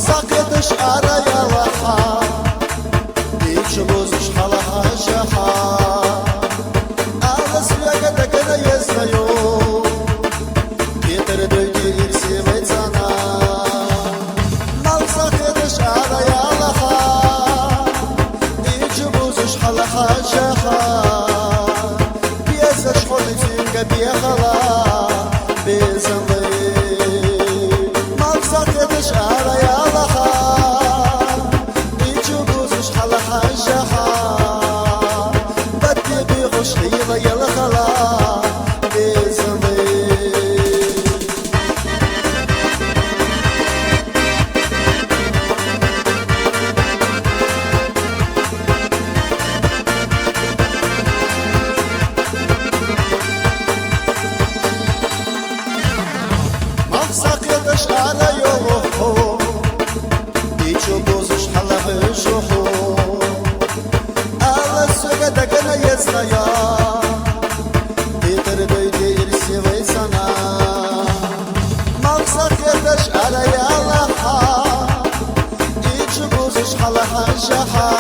ساقطش أرايا وحا يجبوزش حلها شحا أغس لقد كده يسنيو كتر دويتي إرسي بيتانا مال ساقطش أرايا وحا يجبوزش حلها شحا بيزش حلتين بيخلا بيزنبي مال ساقطش أرايا خيلة يلا خلا بزمي مفسق يدش على يومه يجو بوزش حلا بشوحو على السوق دقنا يزنيا على لها يجبوزش حلها شحا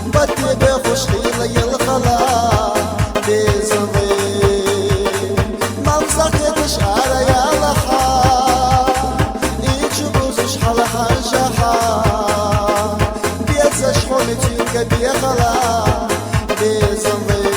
بدي بخش خيلة يلخلا بزمي ما مسكتش على لها يجبوزش حلها شحا بيزش حولتين بيخلا بزمي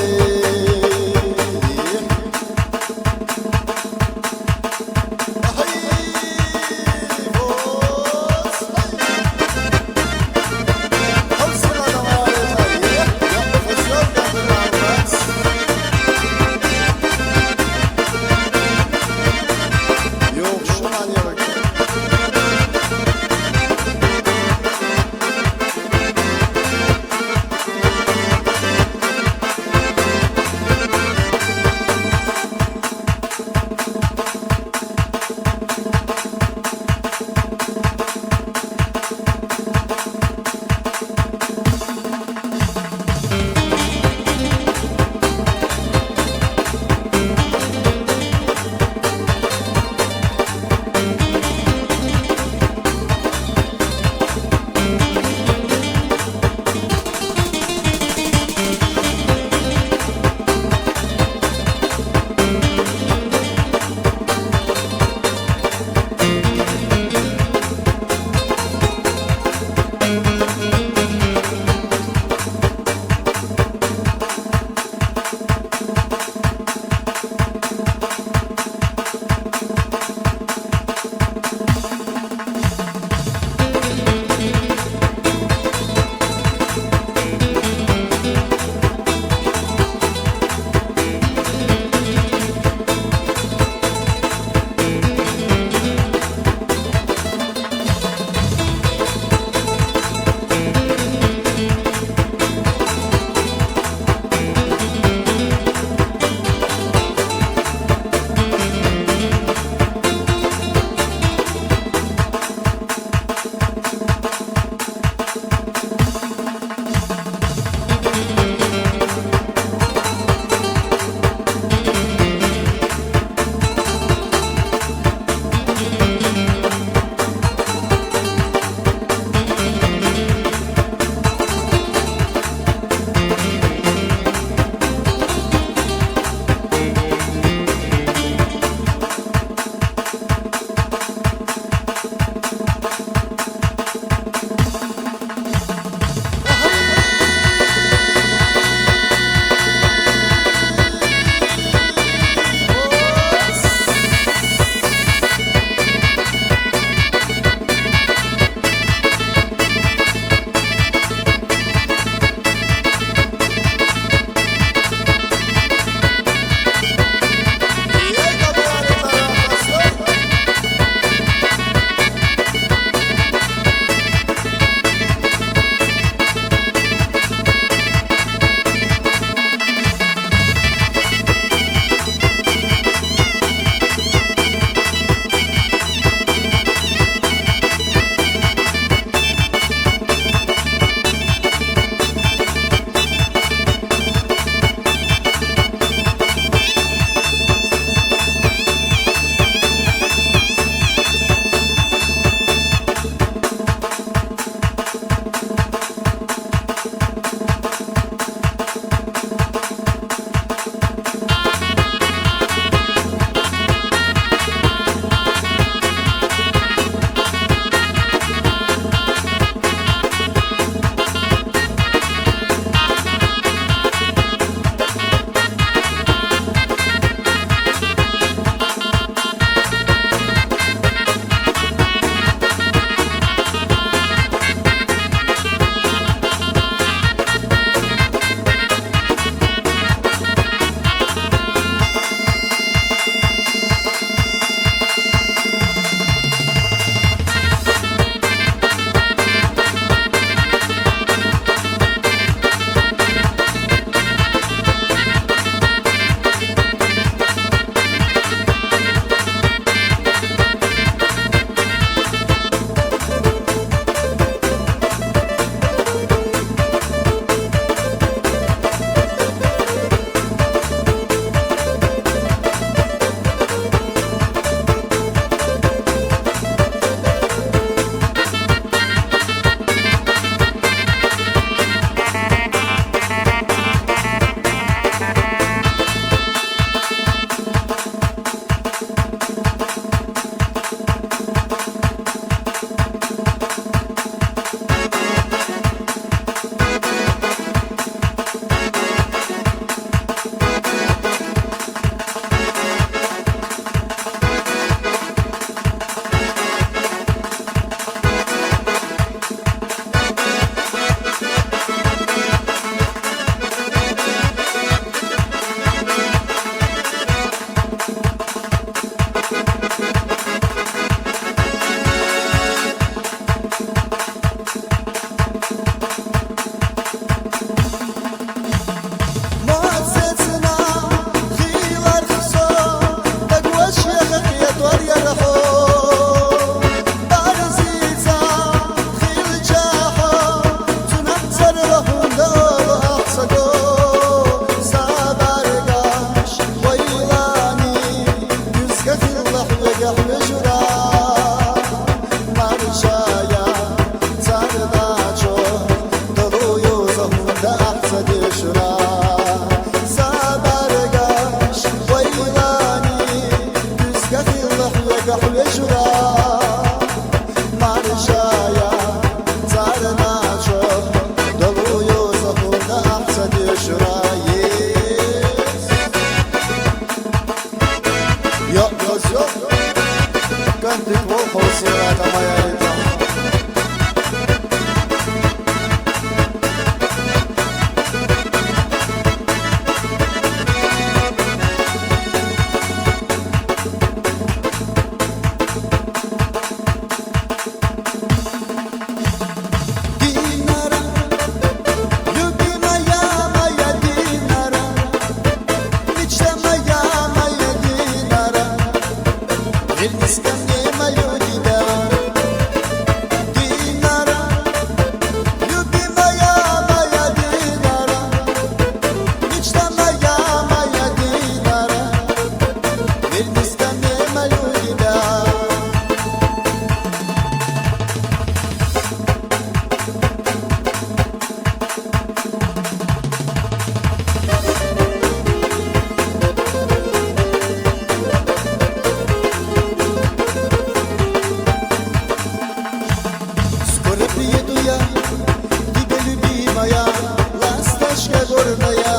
gornaya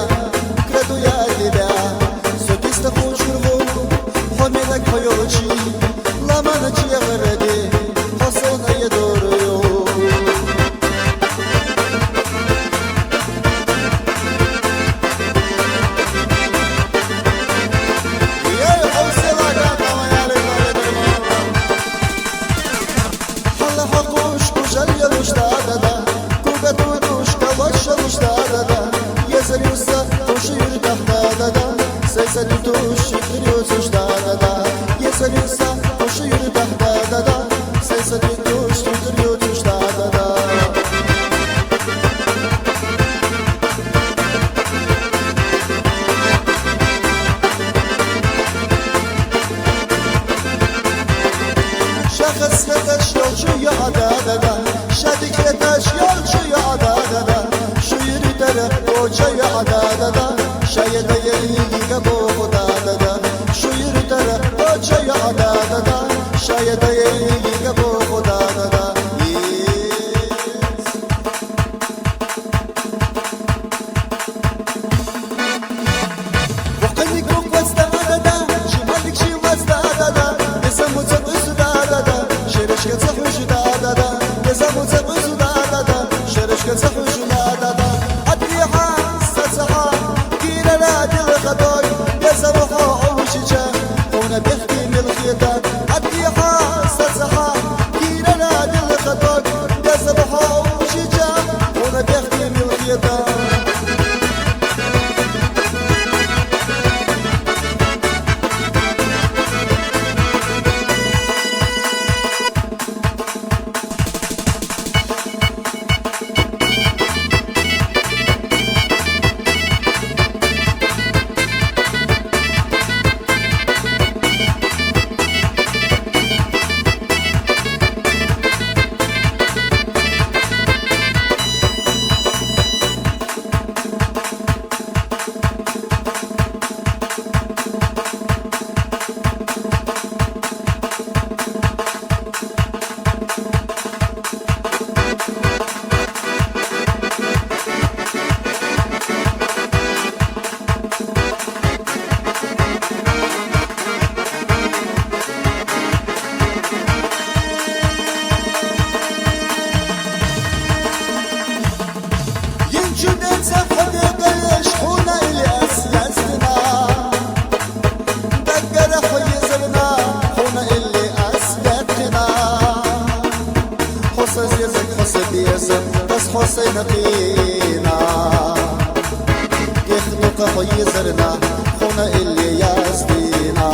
kredu ya dida sotista khujurgo homelak hoyochi lamana chiyagrade hasana yadoroyo شخص لتش yolcu ya adada Şadik letaş yolcu ya adada Şu yürü tere koca ya adada Şayet yeğiga bu adada Şu yürü tere koca ya adada Şayet yeğiga bu adada Vakani kukwas da adada Şimalik şivaz da adada Esamutsa usudada شرشكة صحوش دادادا يزامو تبوز دادادا شرشكة صحوش دادادا أدريحا ستسحا كينا نادي الخطاي يزامو حوشجا هنا بيحكي من الخيطان أدريحا ستسحا كينا نادي الخطاي يزامو حوشجا هنا بيحكي من الخيطان جدًا سفدق الشحونة اللي أسلسنا دقر حيزرنا حونة اللي أسلتنا حصص يزك حصد يزك بس حسين قينا يخنق حيزرنا حونة اللي يزدينا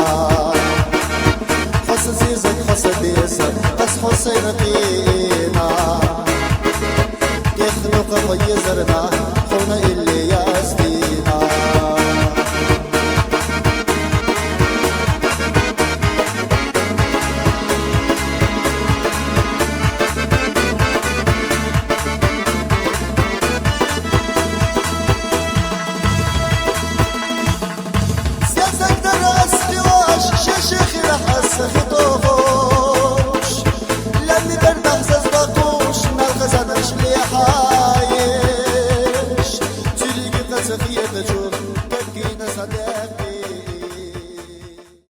حصص يزك حصد يزك بس حسين قينا